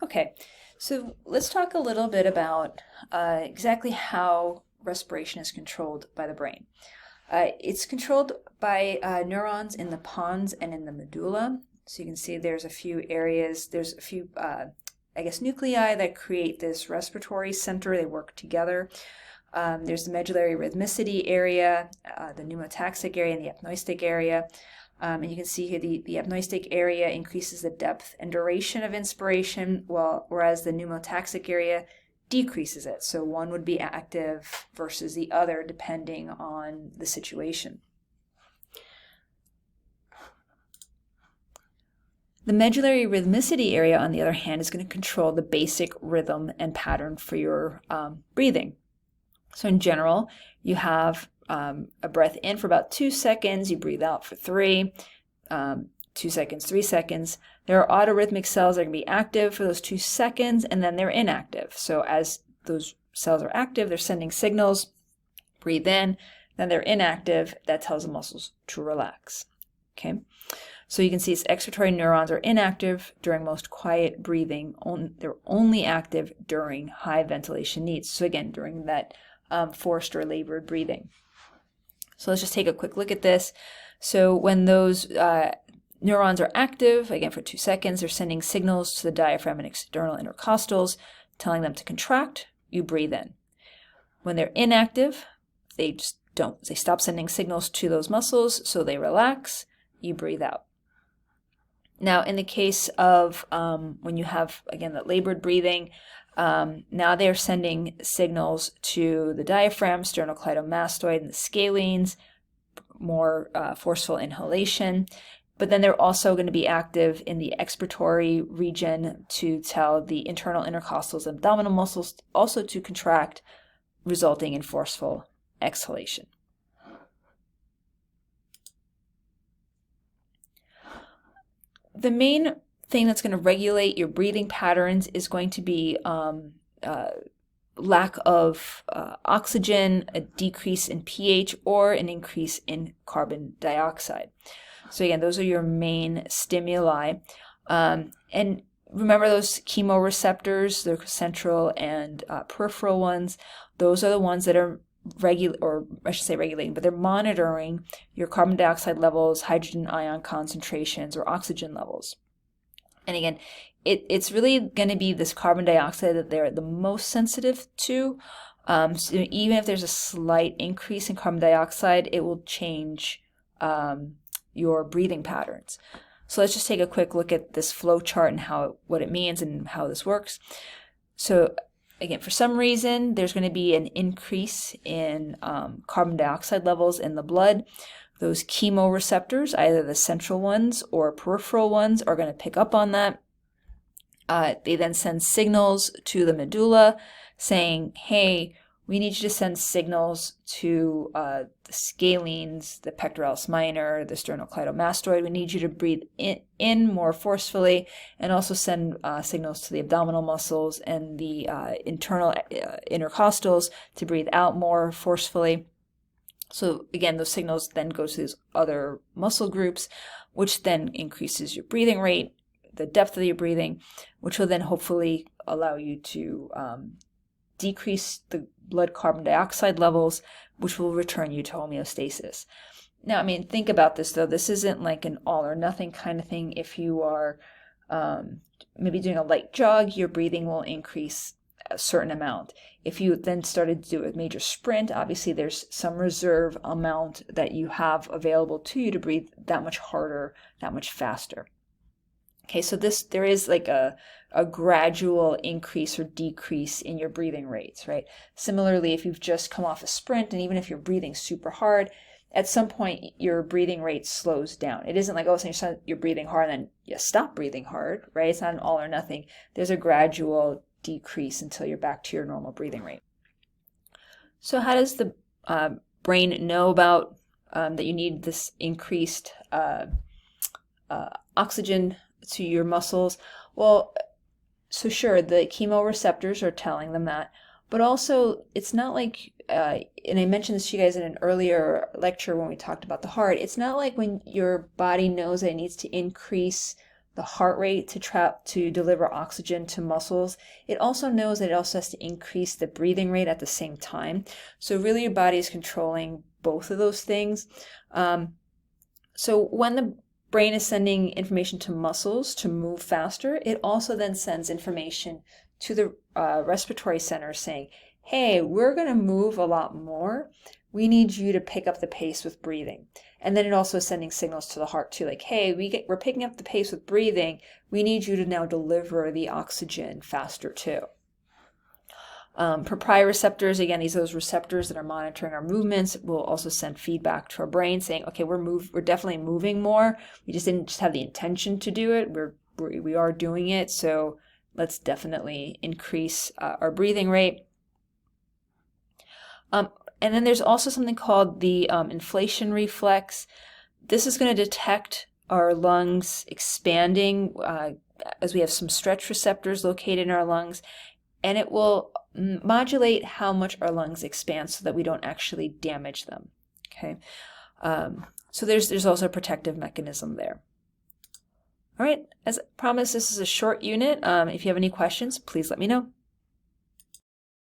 Okay, so let's talk a little bit about exactly how respiration is controlled by the brain. It's controlled by neurons in the pons and in the medulla. So you can see there's a few areas, there's a few, nuclei that create this respiratory center. They work together. There's the medullary rhythmicity area, the pneumotaxic area, and the apnoistic area. And you can see here the apnoistic area increases the depth and duration of inspiration, whereas the pneumotaxic area decreases it. So one would be active versus the other depending on the situation. The medullary rhythmicity area, on the other hand, is going to control the basic rhythm and pattern for your breathing. So in general, you have a breath in for about 2 seconds, you breathe out for 3, 2 seconds, 3 seconds. There are autorhythmic cells that are going to be active for those 2 seconds, and then they're inactive. So as those cells are active, they're sending signals, breathe in, then they're inactive. That tells the muscles to relax. Okay, so you can see expiratory neurons are inactive during most quiet breathing. They're only active during high ventilation needs. So again, during that forced or labored breathing. So let's just take a quick look at this. So when those neurons are active, again for 2 seconds, they're sending signals to the diaphragm and external intercostals, telling them to contract. You breathe in. When they're inactive, they stop sending signals to those muscles, so they relax. You breathe out. Now, in the case of when you have, again, that labored breathing, now they're sending signals to the diaphragm, sternocleidomastoid, and the scalenes, more forceful inhalation. But then they're also going to be active in the expiratory region to tell the internal intercostals and abdominal muscles also to contract, resulting in forceful exhalation. The main thing that's going to regulate your breathing patterns is going to be lack of oxygen, a decrease in pH, or an increase in carbon dioxide. So again, those are your main stimuli. And remember those chemoreceptors, the central and peripheral ones, those are the ones that are regulating, but they're monitoring your carbon dioxide levels, hydrogen ion concentrations, or oxygen levels. And again, it's really going to be this carbon dioxide that they're the most sensitive to. So even if there's a slight increase in carbon dioxide, it will change your breathing patterns. So let's just take a quick look at this flow chart and what it means and how this works. So again, for some reason, there's going to be an increase in carbon dioxide levels in the blood. Those chemoreceptors, either the central ones or peripheral ones, are going to pick up on that. They then send signals to the medulla saying, hey, we need you to send signals to the scalenes, the pectoralis minor, the sternocleidomastoid. We need you to breathe in more forcefully, and also send signals to the abdominal muscles and the internal intercostals to breathe out more forcefully. So again, those signals then go to these other muscle groups, which then increases your breathing rate, the depth of your breathing, which will then hopefully allow you to decrease the blood carbon dioxide levels, which will return you to homeostasis. Now, I mean, think about this though. This isn't like an all or nothing kind of thing. If you are maybe doing a light jog, your breathing will increase a certain amount. If you then started to do a major sprint, obviously there's some reserve amount that you have available to you to breathe that much harder, that much faster. Okay, so there is like a gradual increase or decrease in your breathing rates, right? Similarly, if you've just come off a sprint, and even if you're breathing super hard, at some point your breathing rate slows down. It isn't like, oh, so you're breathing hard and then you stop breathing hard, right? It's not an all or nothing. There's a gradual decrease until you're back to your normal breathing rate. So how does the brain know about that you need this increased oxygen to your muscles? Well, so sure, the chemoreceptors are telling them that, but also it's not like, and I mentioned this to you guys in an earlier lecture when we talked about the heart, it's not like when your body knows that it needs to increase the heart rate to deliver oxygen to muscles. It also knows that it also has to increase the breathing rate at the same time. So really your body is controlling both of those things. So when the brain is sending information to muscles to move faster, it also then sends information to the respiratory center saying, hey, we're going to move a lot more. We need you to pick up the pace with breathing. And then it also is sending signals to the heart too, like, hey, we're picking up the pace with breathing. We need you to now deliver the oxygen faster too. Proprioceptors, again, these are those receptors that are monitoring our movements, will also send feedback to our brain saying, okay, we're definitely moving more. We just didn't just have the intention to do it. We are doing it. So let's definitely increase our breathing rate. And then there's also something called the inflation reflex. This is going to detect our lungs expanding as we have some stretch receptors located in our lungs, and it will modulate how much our lungs expand so that we don't actually damage them. Okay, so there's also a protective mechanism there. All right, as promised, this is a short unit. If you have any questions, please let me know.